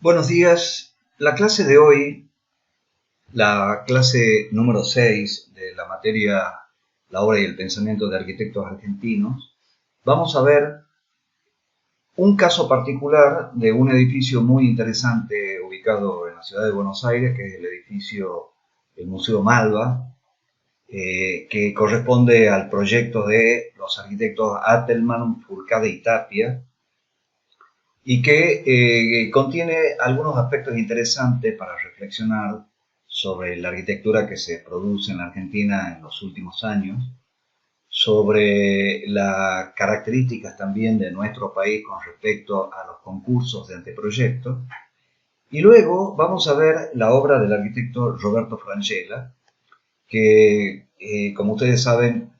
Buenos días. La clase de hoy, la clase número 6 de la materia La obra y el pensamiento de arquitectos argentinos, vamos a ver un caso particular de un edificio muy interesante ubicado en la ciudad de Buenos Aires, que es el edificio del Museo Malva, que corresponde al proyecto de los arquitectos Atelman, Furcade y Tapia, y que contiene algunos aspectos interesantes para reflexionar sobre la arquitectura que se produce en la Argentina en los últimos años, sobre las características también de nuestro país con respecto a los concursos de anteproyectos, y luego vamos a ver la obra del arquitecto Roberto Frangella, que como ustedes saben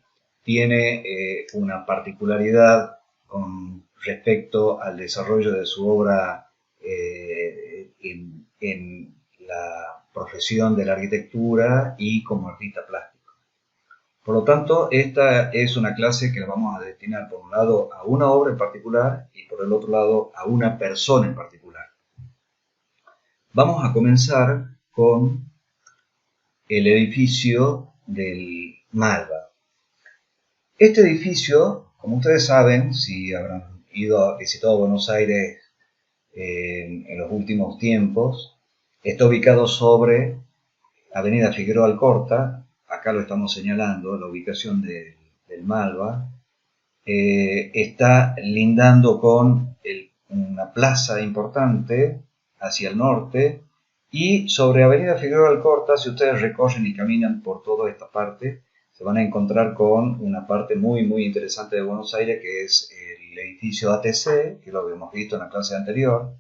tiene una particularidad con respecto al desarrollo de su obra en la profesión de la arquitectura y como artista plástico. Por lo tanto, esta es una clase que la vamos a destinar por un lado a una obra en particular y por el otro lado a una persona en particular. Vamos a comenzar con el edificio del Malva. Este edificio, como ustedes saben, si habrán visitado Buenos Aires en los últimos tiempos, está ubicado sobre Avenida Figueroa Alcorta. Acá lo estamos señalando, la ubicación del Malva. Está lindando con una plaza importante hacia el norte, y sobre Avenida Figueroa Alcorta, si ustedes recorren y caminan por toda esta parte, se van a encontrar con una parte muy interesante de Buenos Aires, que es el edificio ATC, que lo habíamos visto en la clase anterior,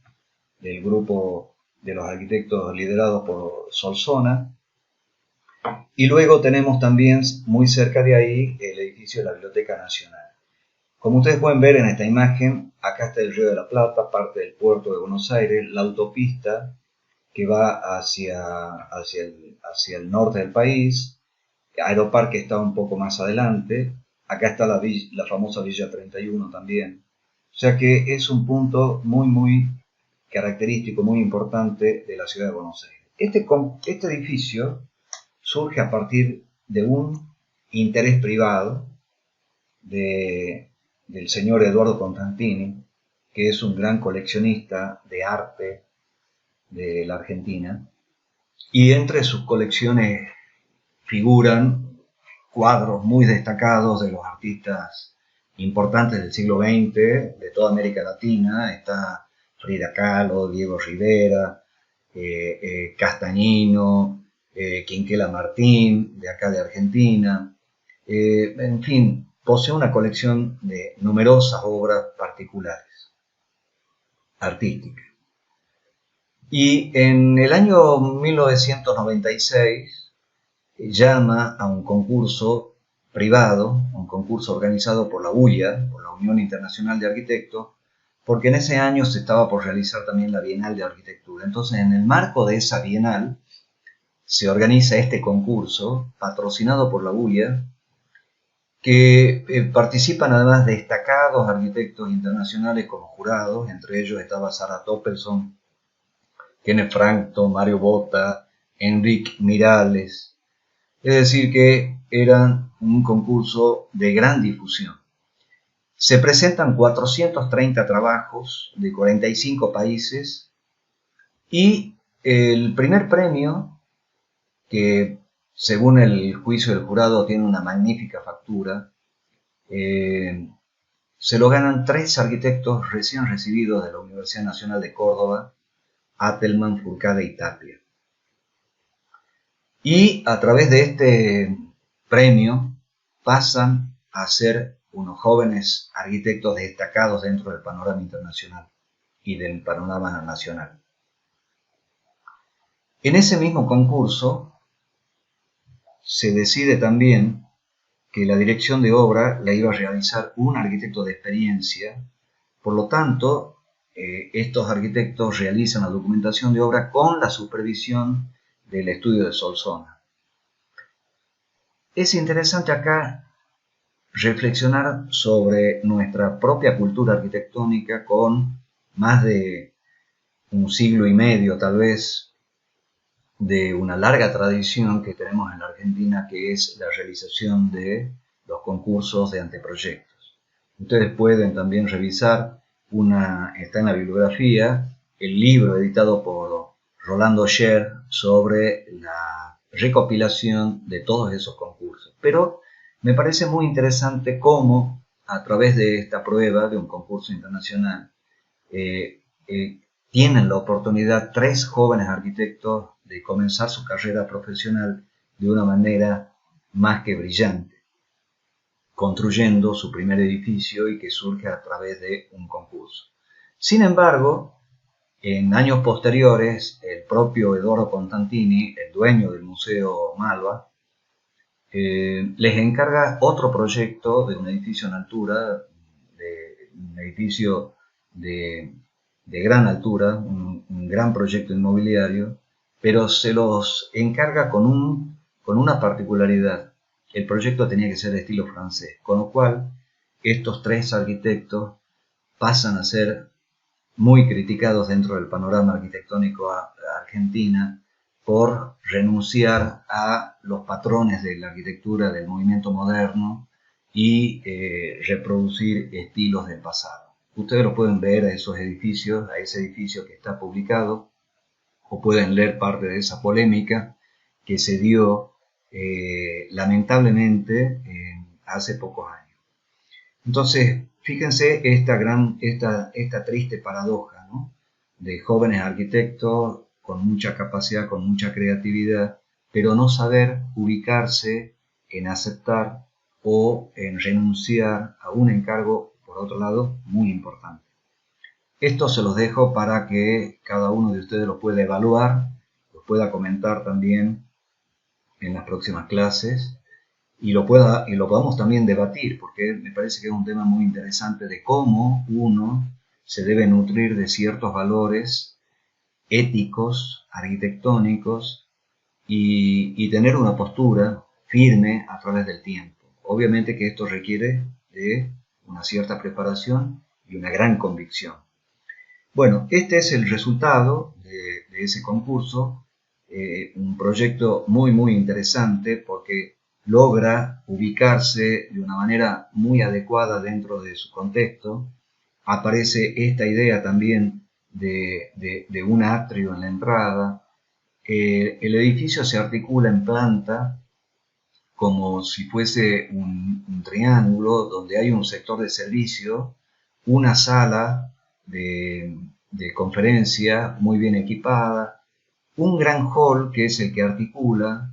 del grupo de los arquitectos liderados por Solsona. Y luego tenemos también muy cerca de ahí el edificio de la Biblioteca Nacional. Como ustedes pueden ver en esta imagen, acá está el Río de la Plata, parte del puerto de Buenos Aires, la autopista que va hacia el norte del país. Aeroparque está un poco más adelante. Acá está la famosa Villa 31 también. O sea que es un punto muy característico, muy importante de la ciudad de Buenos Aires. Este edificio surge a partir de un interés privado del señor Eduardo Constantini, que es un gran coleccionista de arte de la Argentina, y entre sus colecciones figuran cuadros muy destacados de los artistas importantes del siglo XX, de toda América Latina. Está Frida Kahlo, Diego Rivera, Castañino, Quinquela Martín, de acá de Argentina. En fin, posee una colección de numerosas obras particulares, artísticas. Y en el año 1996 llama a un concurso privado, un concurso organizado por la UIA, por la Unión Internacional de Arquitectos, porque en ese año se estaba por realizar también la Bienal de Arquitectura. Entonces, en el marco de esa Bienal, se organiza este concurso, patrocinado por la UIA, que participan además destacados arquitectos internacionales como jurados. Entre ellos estaba Sarah Toppelson, Kenneth Frampton, Mario Botta, Enrique Miralles. Es decir, que eran un concurso de gran difusión. Se presentan 430 trabajos de 45 países, y el primer premio, que según el juicio del jurado tiene una magnífica factura, se lo ganan 3 arquitectos recién recibidos de la Universidad Nacional de Córdoba: Atelman, Furcade y Tapia. Y a través de este premio pasan a ser unos jóvenes arquitectos destacados dentro del panorama internacional y del panorama nacional. En ese mismo concurso se decide también que la dirección de obra la iba a realizar un arquitecto de experiencia. Por lo tanto, estos arquitectos realizan la documentación de obra con la supervisión del estudio de Solsona. Es interesante acá reflexionar sobre nuestra propia cultura arquitectónica con más de un siglo y medio tal vez de una larga tradición que tenemos en la Argentina, que es la realización de los concursos de anteproyectos. Ustedes pueden también revisar, está en la bibliografía, el libro editado por Rolando Scher sobre la recopilación de todos esos concursos. Pero me parece muy interesante cómo, a través de esta prueba de un concurso internacional, tienen la oportunidad 3 jóvenes arquitectos de comenzar su carrera profesional de una manera más que brillante, construyendo su primer edificio y que surge a través de un concurso. Sin embargo, en años posteriores, el propio Eduardo Constantini, el dueño del Museo Malva, les encarga otro proyecto de un edificio en altura, un edificio de gran altura, un gran proyecto inmobiliario, pero se los encarga con una particularidad. El proyecto tenía que ser de estilo francés, con lo cual estos 3 arquitectos pasan a ser muy criticados dentro del panorama arquitectónico argentina por renunciar a los patrones de la arquitectura del movimiento moderno y reproducir estilos del pasado. Ustedes lo pueden ver a esos edificios, a ese edificio que está publicado, o pueden leer parte de esa polémica que se dio lamentablemente hace pocos años. Entonces, fíjense esta triste paradoja, ¿no? De jóvenes arquitectos con mucha capacidad, con mucha creatividad, pero no saber ubicarse en aceptar o en renunciar a un encargo, por otro lado, muy importante. Esto se los dejo para que cada uno de ustedes lo pueda evaluar, lo pueda comentar también en las próximas clases y lo podamos también debatir, porque me parece que es un tema muy interesante de cómo uno se debe nutrir de ciertos valores éticos, arquitectónicos y tener una postura firme a través del tiempo. Obviamente que esto requiere de una cierta preparación y una gran convicción. Bueno, este es el resultado de ese concurso, un proyecto muy interesante porque logra ubicarse de una manera muy adecuada dentro de su contexto. Aparece esta idea también de un atrio en la entrada. El edificio se articula en planta como si fuese un triángulo donde hay un sector de servicio, una sala de conferencia muy bien equipada, un gran hall que es el que articula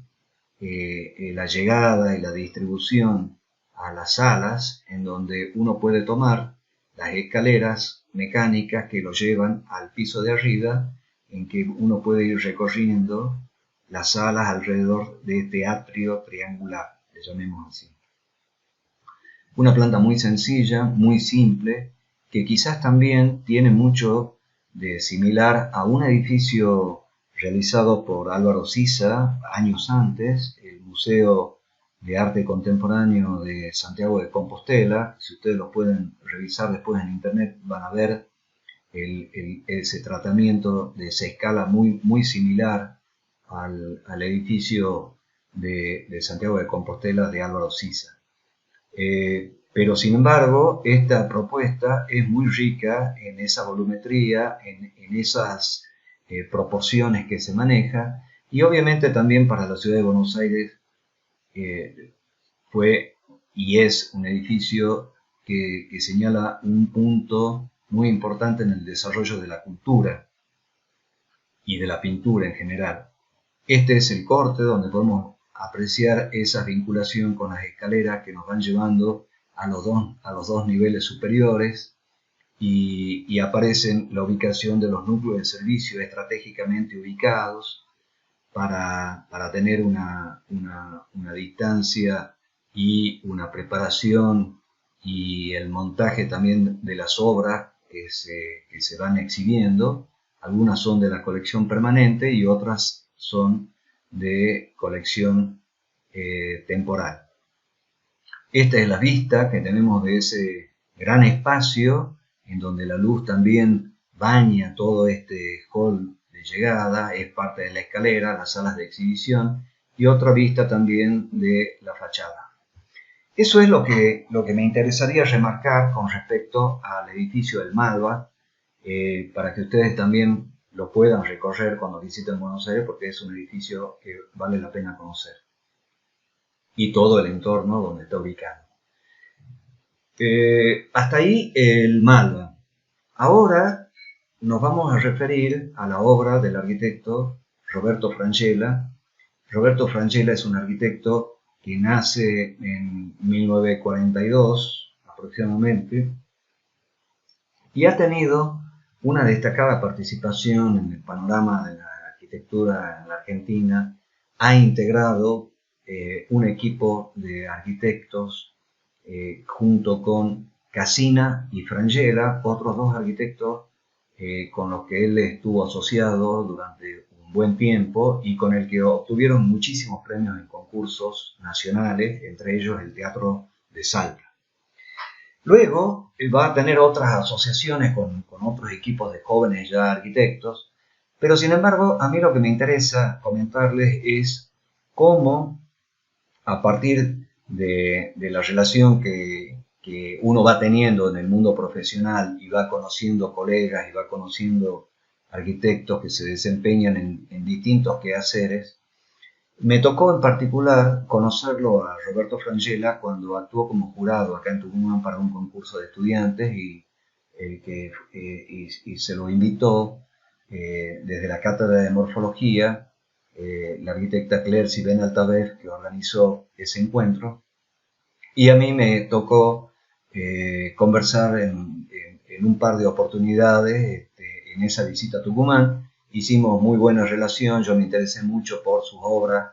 la llegada y la distribución a las salas, en donde uno puede tomar las escaleras mecánicas que lo llevan al piso de arriba, en que uno puede ir recorriendo las salas alrededor de este atrio triangular, le llamemos así. Una planta muy sencilla, muy simple, que quizás también tiene mucho de similar a un edificio realizado por Álvaro Siza años antes, el Museo de Arte Contemporáneo de Santiago de Compostela. Si ustedes lo pueden revisar después en internet, van a ver ese tratamiento de esa escala muy similar al edificio de Santiago de Compostela de Álvaro Siza. Pero sin embargo, esta propuesta es muy rica en esa volumetría, en esas proporciones que se maneja, y obviamente también para la ciudad de Buenos Aires fue y es un edificio que señala un punto muy importante en el desarrollo de la cultura y de la pintura en general. Este es el corte donde podemos apreciar esa vinculación con las escaleras que nos van llevando a los dos niveles superiores y aparecen la ubicación de los núcleos de servicio estratégicamente ubicados para tener una distancia y una preparación y el montaje también de las obras que se van exhibiendo. Algunas son de la colección permanente y otras son de colección temporal. Esta es la vista que tenemos de ese gran espacio en donde la luz también baña todo este hall de llegada, es parte de la escalera, las salas de exhibición y otra vista también de la fachada. Eso es lo que me interesaría remarcar con respecto al edificio del Malva, para que ustedes también lo puedan recorrer cuando visiten Buenos Aires, porque es un edificio que vale la pena conocer. Y todo el entorno donde está ubicado. Hasta ahí el Malva. Ahora nos vamos a referir a la obra del arquitecto Roberto Francella. Roberto Francella es un arquitecto que nace en 1942 aproximadamente y ha tenido una destacada participación en el panorama de la arquitectura en la Argentina. Ha integrado un equipo de arquitectos junto con Casina y Francella, otros dos arquitectos con los que él estuvo asociado durante un buen tiempo y con el que obtuvieron muchísimos premios en concursos nacionales, entre ellos el Teatro de Salta. Luego va a tener otras asociaciones con otros equipos de jóvenes ya arquitectos, pero sin embargo a mí lo que me interesa comentarles es cómo a partir de la relación que uno va teniendo en el mundo profesional y va conociendo colegas y va conociendo arquitectos que se desempeñan en distintos quehaceres. Me tocó en particular conocerlo a Roberto Francella cuando actuó como jurado acá en Tucumán para un concurso de estudiantes y se lo invitó desde la cátedra de morfología la arquitecta Clercy Benaltavez, que organizó ese encuentro, y a mí me tocó conversar en un par de oportunidades en esa visita a Tucumán. Hicimos muy buena relación, yo me interesé mucho por sus obras,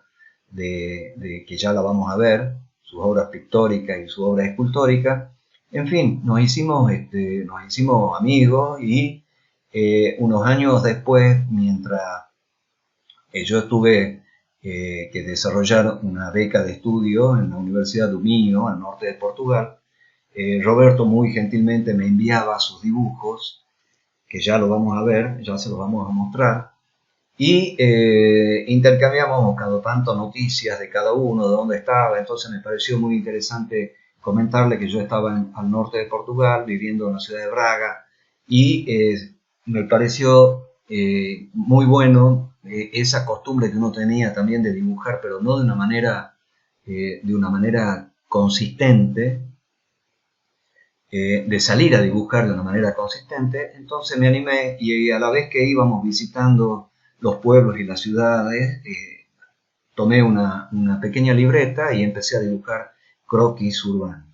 que ya la vamos a ver, sus obras pictóricas y su obra escultórica. En fin, nos hicimos amigos y unos años después, mientras yo tuve que desarrollar una beca de estudio en la Universidad do Minho, al norte de Portugal, Roberto muy gentilmente me enviaba sus dibujos, que ya lo vamos a ver, ya se los vamos a mostrar, y intercambiamos cada tanto noticias de cada uno, de dónde estaba. Entonces me pareció muy interesante comentarle que yo estaba al norte de Portugal, viviendo en la ciudad de Braga, y me pareció muy bueno esa costumbre que uno tenía también de dibujar, pero no de una manera consistente, de salir a dibujar de una manera consistente. Entonces me animé y a la vez que íbamos visitando los pueblos y las ciudades, tomé una pequeña libreta y empecé a dibujar croquis urbanos.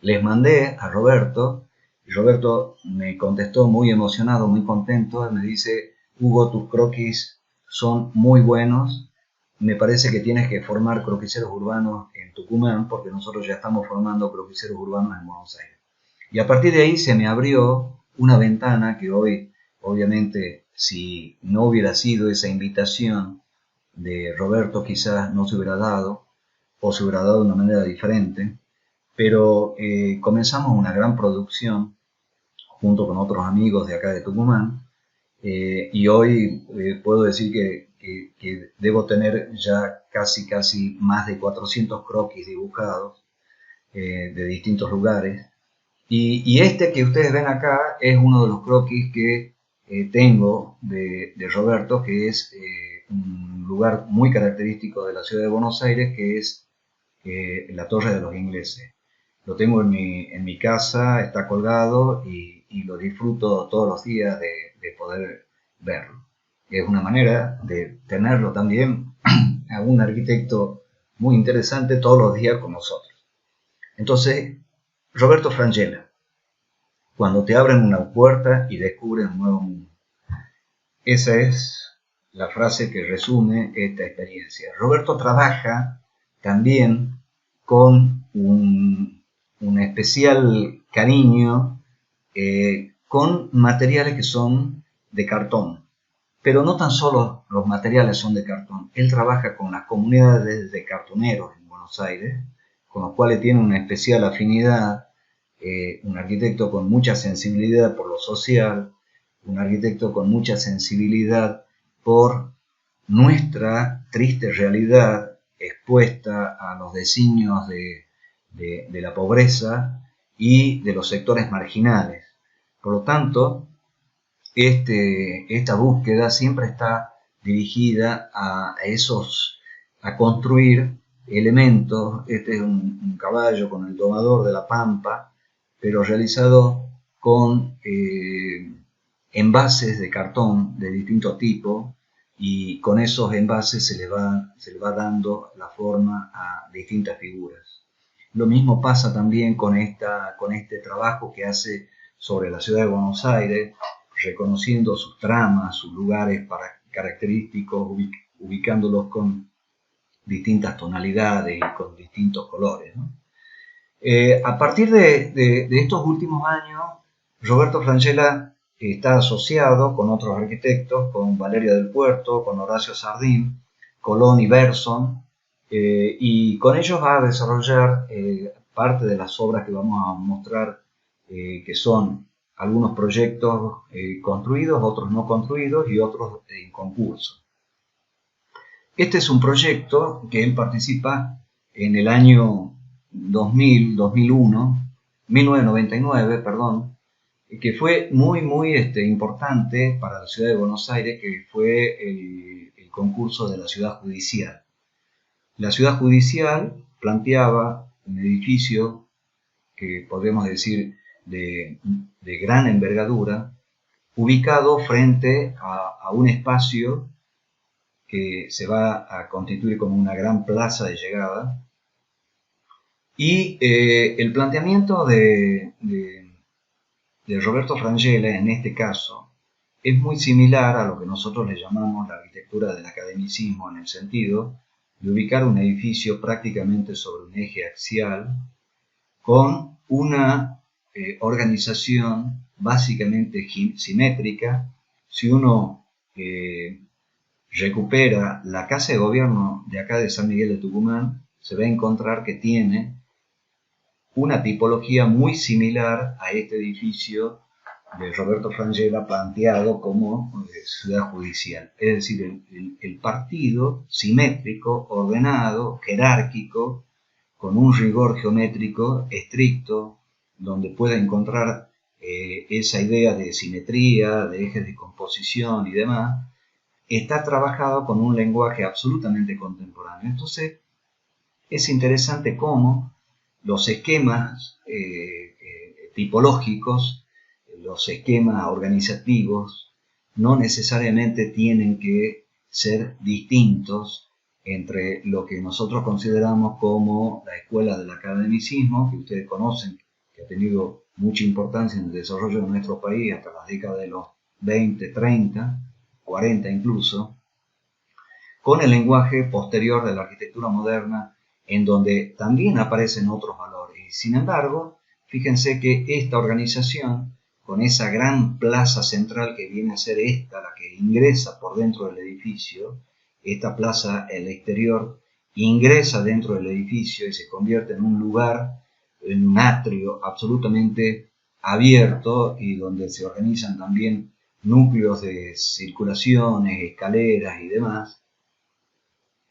Les mandé a Roberto, y Roberto me contestó muy emocionado, muy contento, y me dice: Hugo, tus croquis son muy buenos, me parece que tienes que formar croquiseros urbanos en Tucumán, porque nosotros ya estamos formando croquiseros urbanos en Buenos Aires. Y a partir de ahí se me abrió una ventana que hoy, obviamente, si no hubiera sido esa invitación de Roberto, quizás no se hubiera dado, o se hubiera dado de una manera diferente. Pero comenzamos una gran producción junto con otros amigos de acá de Tucumán, y hoy puedo decir que debo tener ya casi más de 400 croquis dibujados de distintos lugares. Y este que ustedes ven acá es uno de los croquis que tengo de Roberto, que es un lugar muy característico de la ciudad de Buenos Aires, que es la Torre de los Ingleses. Lo tengo en mi casa, está colgado y lo disfruto todos los días de poder verlo. Es una manera de tenerlo también a un arquitecto muy interesante todos los días con nosotros. Entonces, Roberto Francella, cuando te abren una puerta y descubres un nuevo mundo. Esa es la frase que resume esta experiencia. Roberto trabaja también con un especial cariño con materiales que son de cartón. Pero no tan solo los materiales son de cartón. Él trabaja con las comunidades de cartoneros en Buenos Aires, con los cuales tiene una especial afinidad, un arquitecto con mucha sensibilidad por lo social, un arquitecto con mucha sensibilidad por nuestra triste realidad expuesta a los designios de la pobreza y de los sectores marginales. Por lo tanto, esta búsqueda siempre está dirigida a construir elementos. Este es un caballo con el domador de la pampa, pero realizado con envases de cartón de distinto tipo, y con esos envases se le va dando la forma a distintas figuras. Lo mismo pasa también con este trabajo que hace sobre la ciudad de Buenos Aires, reconociendo sus tramas, sus lugares característicos, ubicándolos con distintas tonalidades y con distintos colores, ¿no? A partir de estos últimos años, Roberto Francella está asociado con otros arquitectos, con Valeria del Puerto, con Horacio Sardín, Colón y Berson, y con ellos va a desarrollar parte de las obras que vamos a mostrar, que son algunos proyectos construidos, otros no construidos y otros en concurso. Este es un proyecto que él participa en el año 1999, perdón, que fue muy importante para la ciudad de Buenos Aires, que fue el concurso de la ciudad judicial. La ciudad judicial planteaba un edificio que podemos decir de gran envergadura, ubicado frente a un espacio que se va a constituir como una gran plaza de llegada. Y el planteamiento de Roberto Francella en este caso es muy similar a lo que nosotros le llamamos la arquitectura del academicismo, en el sentido de ubicar un edificio prácticamente sobre un eje axial con una organización básicamente simétrica. Si uno recupera la Casa de Gobierno de acá de San Miguel de Tucumán, se va a encontrar que tiene una tipología muy similar a este edificio de Roberto Francella planteado como ciudad judicial. Es decir, el partido simétrico, ordenado, jerárquico, con un rigor geométrico estricto, donde pueda encontrar esa idea de simetría, de ejes de composición y demás, está trabajado con un lenguaje absolutamente contemporáneo. Entonces, es interesante cómo los esquemas tipológicos, los esquemas organizativos, no necesariamente tienen que ser distintos entre lo que nosotros consideramos como la escuela del academicismo, que ustedes conocen, que ha tenido mucha importancia en el desarrollo de nuestro país hasta las décadas de los 20, 30, 40 incluso, con el lenguaje posterior de la arquitectura moderna, en donde también aparecen otros valores. Y sin embargo, fíjense que esta organización, con esa gran plaza central que viene a ser esta, la que ingresa por dentro del edificio, esta plaza, el exterior, ingresa dentro del edificio y se convierte en un lugar, en un atrio absolutamente abierto, y donde se organizan también núcleos de circulaciones, escaleras y demás.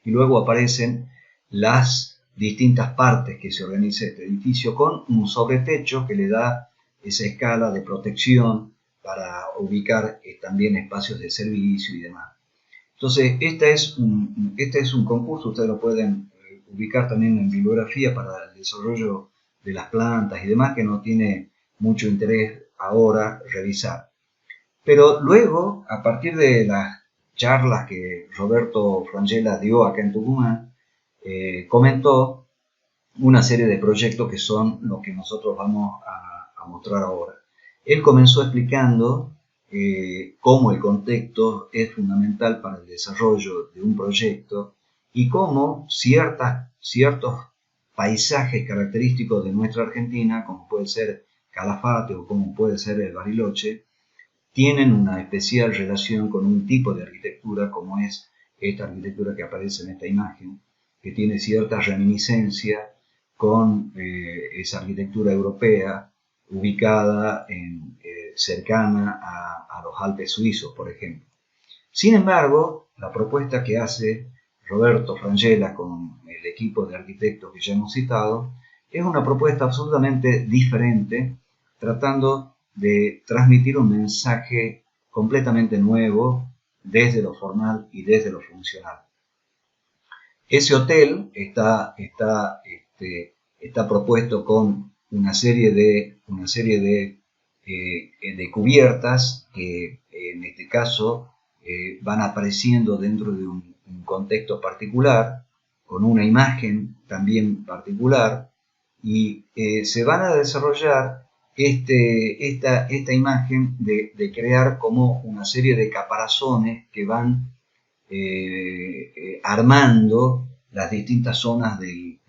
Y luego aparecen las distintas partes que se organiza este edificio, con un sobretecho que le da esa escala de protección para ubicar también espacios de servicio y demás. Entonces, este es un concurso, ustedes lo pueden ubicar también en bibliografía para el desarrollo de las plantas y demás, que no tiene mucho interés ahora revisar. Pero luego, a partir de las charlas que Roberto Francella dio acá en Tucumán, comentó una serie de proyectos que son los que nosotros vamos a mostrar ahora. Él comenzó explicando cómo el contexto es fundamental para el desarrollo de un proyecto y cómo ciertos paisajes característicos de nuestra Argentina, como puede ser Calafate o como puede ser el Bariloche, tienen una especial relación con un tipo de arquitectura como es esta arquitectura que aparece en esta imagen, que tiene cierta reminiscencia con esa arquitectura europea ubicada cercana a los Alpes suizos, por ejemplo. Sin embargo, la propuesta que hace Roberto Frangella con el equipo de arquitectos que ya hemos citado es una propuesta absolutamente diferente, tratando de transmitir un mensaje completamente nuevo desde lo formal y desde lo funcional. Ese hotel está propuesto con una serie de cubiertas que en este caso van apareciendo dentro de un contexto particular, con una imagen también particular, y se van a desarrollar esta imagen de crear como una serie de caparazones que van armando las distintas zonas del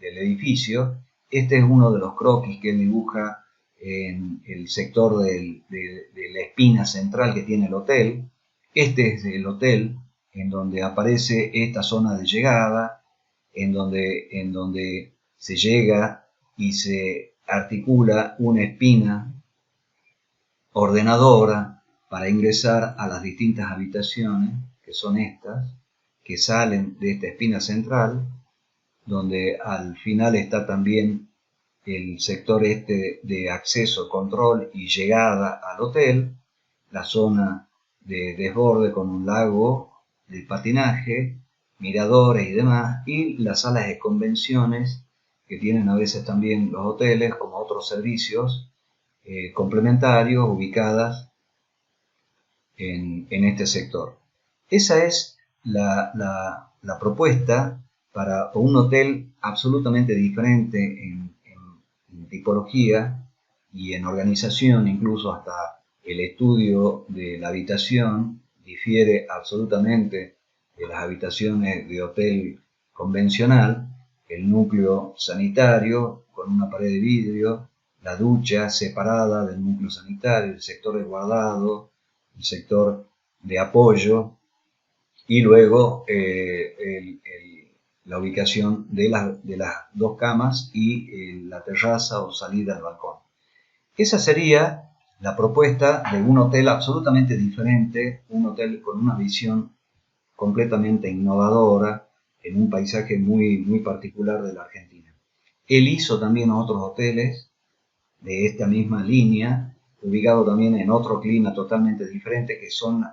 edificio. Este es uno de los croquis que él dibuja en el sector de la espina central que tiene el hotel. Este es el hotel en donde aparece esta zona de llegada, en donde se llega y se articula una espina ordenadora para ingresar a las distintas habitaciones, que son estas, que salen de esta espina central, donde al final está también el sector de acceso, control y llegada al hotel, la zona de desborde con un lago de patinaje, miradores y demás, y las salas de convenciones que tienen a veces también los hoteles como otros servicios complementarios ubicadas en este sector. Esa es la propuesta para un hotel absolutamente diferente en tipología y en organización, incluso hasta el estudio de la habitación difiere absolutamente de las habitaciones de hotel convencional, el núcleo sanitario con una pared de vidrio, la ducha separada del núcleo sanitario, el sector de guardado, el sector de apoyo y luego la ubicación de las dos camas y la terraza o salida al balcón. Esa sería la propuesta de un hotel absolutamente diferente, un hotel con una visión completamente innovadora en un paisaje muy, muy particular de la Argentina. Él hizo también otros hoteles de esta misma línea, ubicado también en otro clima totalmente diferente, que son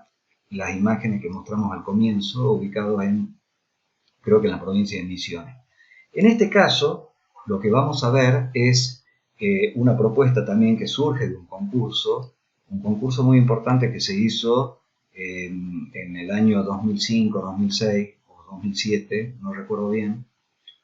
las imágenes que mostramos al comienzo, ubicados creo que en la provincia de Misiones. En este caso, lo que vamos a ver es una propuesta también que surge de un concurso muy importante que se hizo en el año 2005, 2006 o 2007, no recuerdo bien,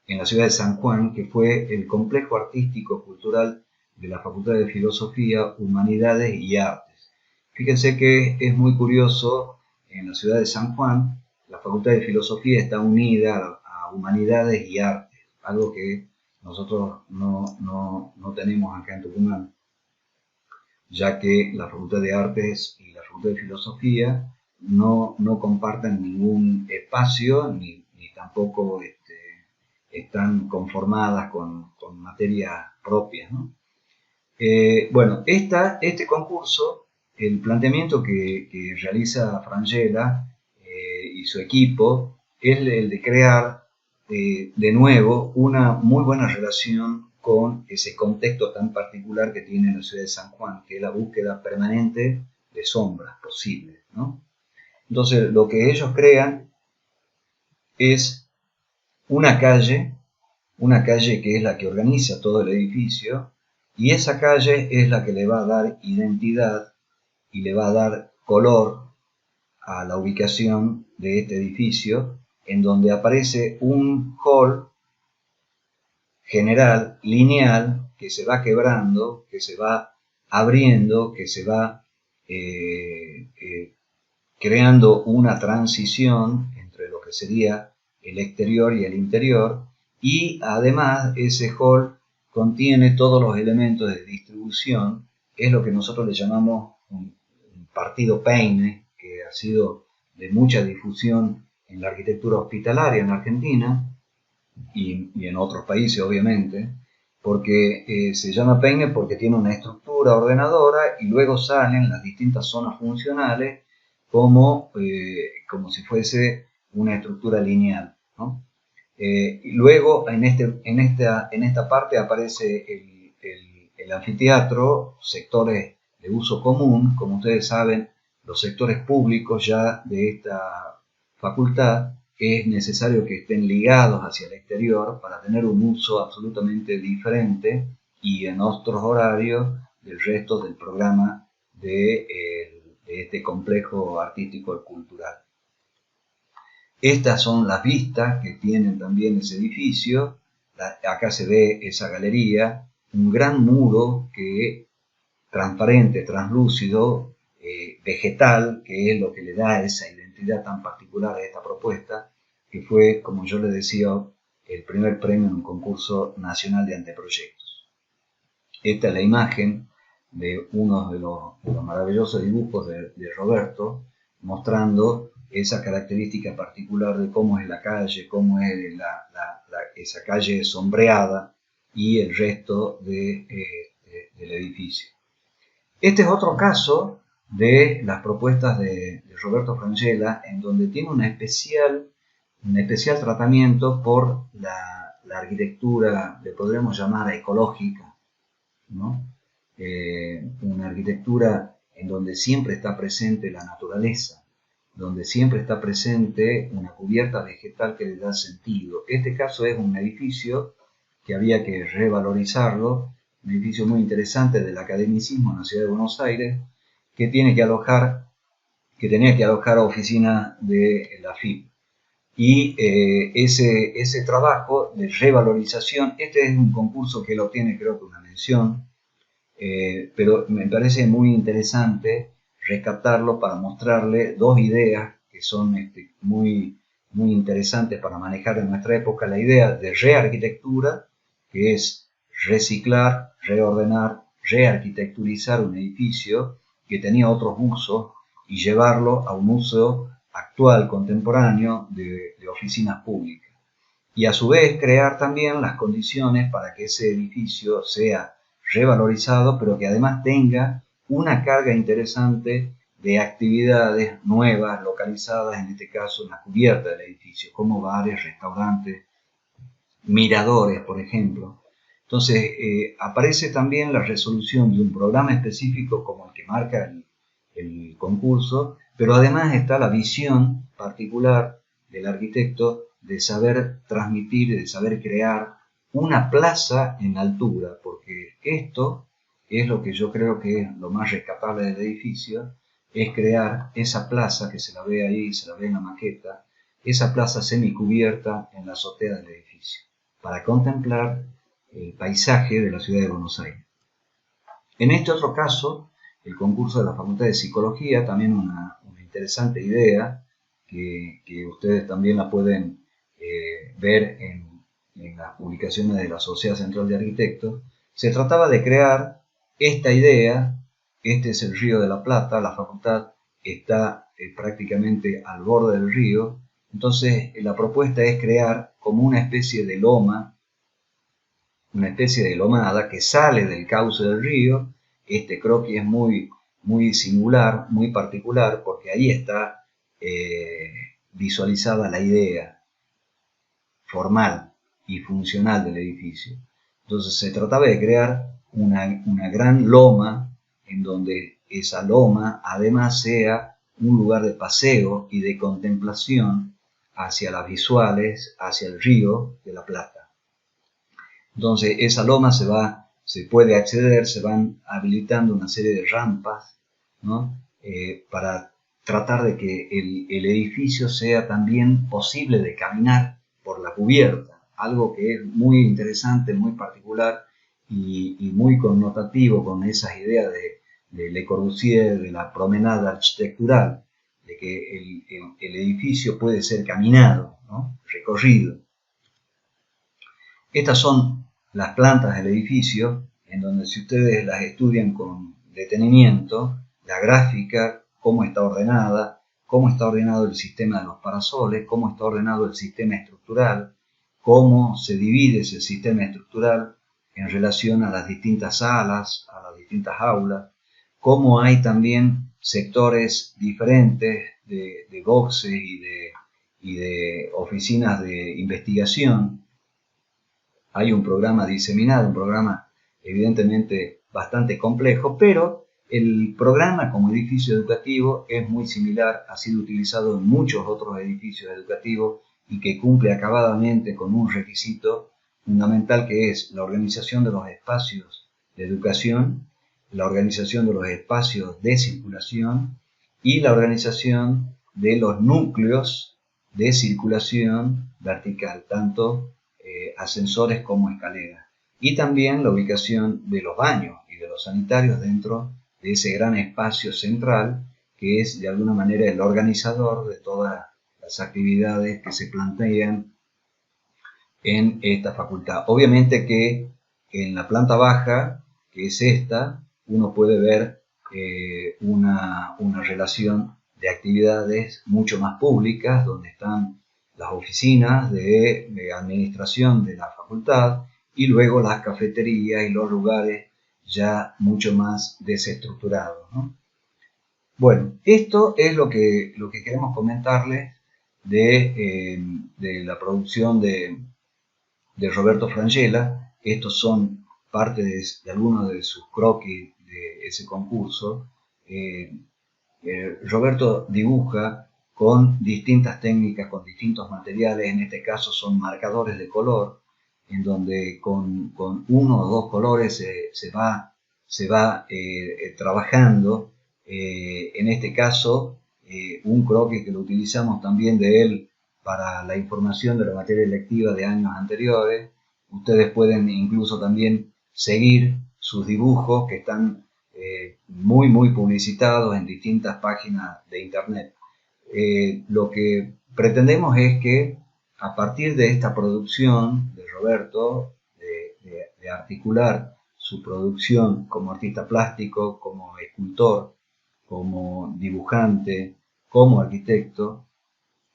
en la ciudad de San Juan, que fue el complejo artístico cultural de la Facultad de Filosofía, Humanidades y Artes. Fíjense que es muy curioso, en la ciudad de San Juan, la Facultad de Filosofía está unida a Humanidades y Artes, algo que nosotros no tenemos acá en Tucumán, ya que la Facultad de Artes y la Facultad de Filosofía no comparten ningún espacio, ni tampoco están conformadas con materias propias, ¿no? Bueno, este concurso, el planteamiento que realiza Frangella y su equipo es el de crear de nuevo una muy buena relación con ese contexto tan particular que tiene la ciudad de San Juan, que es la búsqueda permanente de sombras posibles, ¿no? Entonces, lo que ellos crean es una calle que es la que organiza todo el edificio, y esa calle es la que le va a dar identidad y le va a dar color a la ubicación de este edificio, en donde aparece un hall general, lineal, que se va quebrando, que se va abriendo, que se va creando una transición entre lo que sería el exterior y el interior, y además ese hall contiene todos los elementos de distribución, que es lo que nosotros le llamamos un partido peine, que ha sido de mucha difusión en la arquitectura hospitalaria en Argentina y en otros países obviamente, porque se llama peine porque tiene una estructura ordenadora y luego salen las distintas zonas funcionales como si fuese una estructura lineal, ¿no? Y luego en esta parte aparece el anfiteatro, sectores de uso común. Como ustedes saben, los sectores públicos ya de esta facultad es necesario que estén ligados hacia el exterior para tener un uso absolutamente diferente y en otros horarios del resto del programa de este complejo artístico y cultural. Estas son las vistas que tienen también ese edificio. Acá se ve esa galería, un gran muro transparente, translúcido, vegetal, que es lo que le da esa identidad tan particular a esta propuesta, que fue, como yo les decía, el primer premio en un concurso nacional de anteproyectos. Esta es la imagen de uno de los maravillosos dibujos de Roberto, mostrando esa característica particular de cómo es la calle, cómo es esa calle sombreada y el resto del edificio. Este es otro caso de las propuestas de Roberto Frangella, en donde tiene un especial tratamiento por la arquitectura, le podremos llamar ecológica, ¿no? Una arquitectura en donde siempre está presente la naturaleza, donde siempre está presente una cubierta vegetal que le da sentido. Este caso es un edificio que había que revalorizarlo, un edificio muy interesante del academicismo en la ciudad de Buenos Aires, que tenía que alojar oficinas de la FIP. Y ese trabajo de revalorización, este es un concurso que lo tiene, creo que una mención, pero me parece muy interesante rescatarlo para mostrarle dos ideas que son muy interesantes para manejar en nuestra época. La idea de rearquitectura, que es reciclar, reordenar, rearquitecturizar un edificio que tenía otros usos y llevarlo a un uso actual, contemporáneo, de oficinas públicas. Y a su vez crear también las condiciones para que ese edificio sea revalorizado, pero que además tenga una carga interesante de actividades nuevas, localizadas, en este caso en la cubierta del edificio, como bares, restaurantes, miradores, por ejemplo. Entonces, aparece también la resolución de un programa específico como el que marca el concurso, pero además está la visión particular del arquitecto de saber transmitir, de saber crear una plaza en altura, porque esto es lo que yo creo que es lo más rescatable del edificio, es crear esa plaza que se la ve ahí, se la ve en la maqueta, esa plaza semicubierta en la azotea del edificio, para contemplar el paisaje de la ciudad de Buenos Aires. En este otro caso, el concurso de la Facultad de Psicología, también una interesante idea, que ustedes también la pueden ver en las publicaciones de la Sociedad Central de Arquitectos. Se trataba de crear esta idea. Este es el Río de la Plata, la facultad está prácticamente al borde del río. Entonces la propuesta es crear como una especie de loma, una especie de lomada que sale del cauce del río. Este croquis es muy singular, muy particular, porque ahí está visualizada la idea formal y funcional del edificio. Entonces se trataba de crear una gran loma en donde esa loma además sea un lugar de paseo y de contemplación hacia las visuales, hacia el río de la Plata. Entonces esa loma se puede acceder, se van habilitando una serie de rampas, ¿no? Para tratar de que el edificio sea también posible de caminar por la cubierta, algo que es muy interesante, muy particular y muy connotativo con esas ideas de Le Corbusier, de la promenada arquitectural, de que el edificio puede ser caminado, ¿no? Recorrido. Estas son las plantas del edificio, en donde si ustedes las estudian con detenimiento, la gráfica, cómo está ordenado el sistema de los parasoles, cómo está ordenado el sistema estructural, cómo se divide ese sistema estructural en relación a las distintas salas, a las distintas aulas, cómo hay también sectores diferentes de boxes y de oficinas de investigación. Hay un programa diseminado, un programa evidentemente bastante complejo, pero el programa como edificio educativo es muy similar, ha sido utilizado en muchos otros edificios educativos y que cumple acabadamente con un requisito fundamental, que es la organización de los espacios de educación, la organización de los espacios de circulación y la organización de los núcleos de circulación vertical, tanto ascensores como escaleras, y también la ubicación de los baños y de los sanitarios dentro de ese gran espacio central que es de alguna manera el organizador de todas las actividades que se plantean en esta facultad. Obviamente que en la planta baja, que es esta, uno puede ver una relación de actividades mucho más públicas, donde están las oficinas de administración de la facultad y luego las cafeterías y los lugares ya mucho más desestructurados, ¿no? Bueno, esto es lo que queremos comentarles de la producción de Roberto Frangella. Estos son parte de algunos de sus croquis de ese concurso. Roberto dibuja con distintas técnicas, con distintos materiales. En este caso son marcadores de color, en donde con uno o dos colores se va trabajando. En este caso, un croquis que lo utilizamos también de él para la información de la materia electiva de años anteriores. Ustedes pueden incluso también seguir sus dibujos, que están muy publicitados en distintas páginas de internet. Lo que pretendemos es que a partir de esta producción de Roberto, de articular su producción como artista plástico, como escultor, como dibujante, como arquitecto,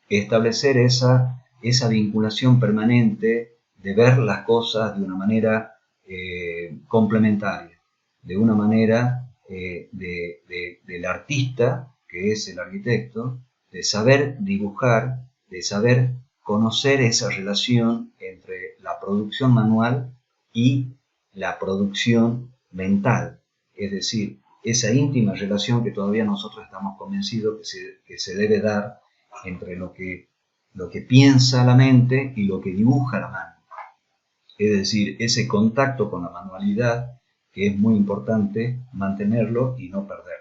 establecer esa vinculación permanente de ver las cosas de una manera complementaria, de una manera del artista, que es el arquitecto, de saber dibujar, de saber conocer esa relación entre la producción manual y la producción mental, es decir, esa íntima relación que todavía nosotros estamos convencidos que se debe dar entre lo que piensa la mente y lo que dibuja la mano. Es decir, ese contacto con la manualidad, que es muy importante mantenerlo y no perderlo.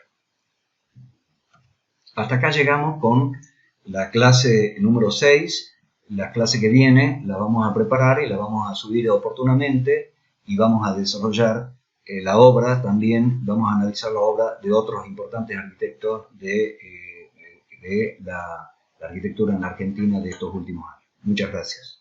Hasta acá llegamos con la clase número 6. La clase que viene la vamos a preparar y la vamos a subir oportunamente y vamos a desarrollar la obra. También vamos a analizar la obra de otros importantes arquitectos de la arquitectura en la Argentina de estos últimos años. Muchas gracias.